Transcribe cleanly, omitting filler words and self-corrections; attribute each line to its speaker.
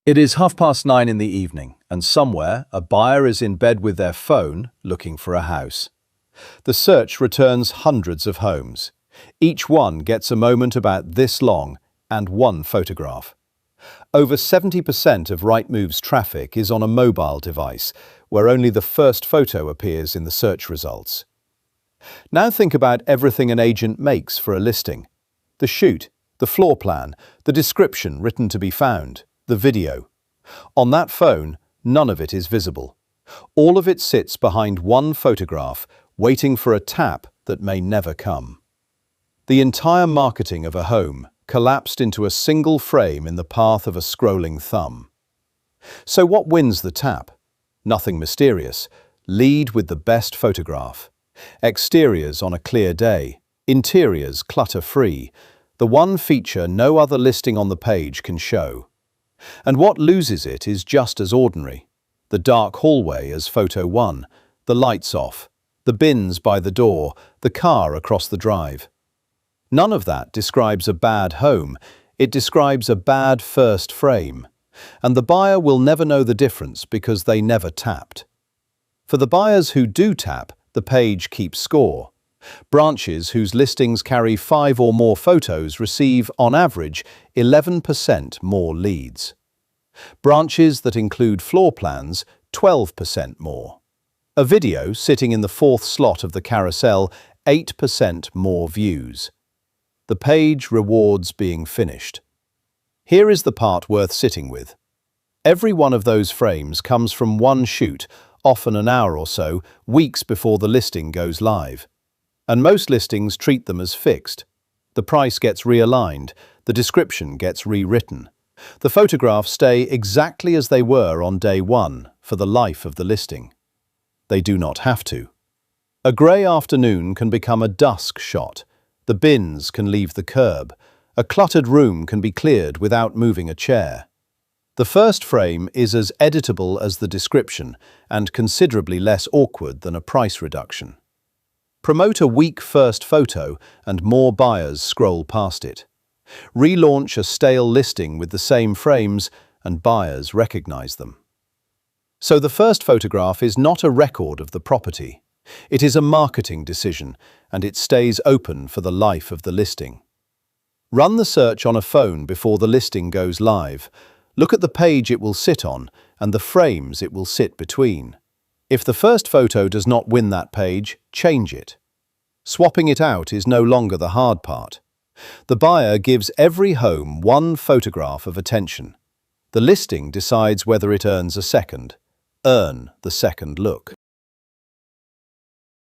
Speaker 1: It is 9:30 in the evening, and somewhere a buyer is in bed with their phone looking for a house. The search returns hundreds of homes. Each one gets a moment about this long and one photograph. Over 70% of Rightmove's traffic is on a mobile device, where only the first photo appears in the search results. Now think about everything an agent makes for a listing: the shoot, the floor plan, the description written to be found, the video. On that phone, none of it is visible. All of it sits behind one photograph, waiting for a tap that may never come. The entire marketing of a home collapsed into a single frame in the path of a scrolling thumb. So what wins the tap? Nothing mysterious. Lead with the best photograph. Exteriors on a clear day. Interiors clutter-free. The one feature no other listing on the page can show. And what loses it is just as ordinary. The dark hallway as photo 1, the lights off, the bins by the door, the car across the drive. None of that describes a bad home, it describes a bad first frame. And the buyer will never know the difference because they never tapped. For the buyers who do tap, the page keeps score. Branches whose listings carry 5 or more photos receive, on average, 11% more leads. Branches that include floor plans, 12% more. A video sitting in the 4th slot of the carousel, 8% more views. The page rewards being finished. Here is the part worth sitting with. Every one of those frames comes from one shoot, often an hour or so, weeks before the listing goes live. And most listings treat them as fixed. The price gets realigned, the description gets rewritten. The photographs stay exactly as they were on day one for the life of the listing. They do not have to. A grey afternoon can become a dusk shot. The bins can leave the curb. A cluttered room can be cleared without moving a chair. The first frame is as editable as the description and considerably less awkward than a price reduction. Promote a weak first photo and more buyers scroll past it. Relaunch a stale listing with the same frames and buyers recognize them. So the first photograph is not a record of the property. It is a marketing decision, and it stays open for the life of the listing. Run the search on a phone before the listing goes live. Look at the page it will sit on and the frames it will sit between. If the first photo does not win that page, change it. Swapping it out is no longer the hard part. The buyer gives every home one photograph of attention. The listing decides whether it earns a second. Earn the second look.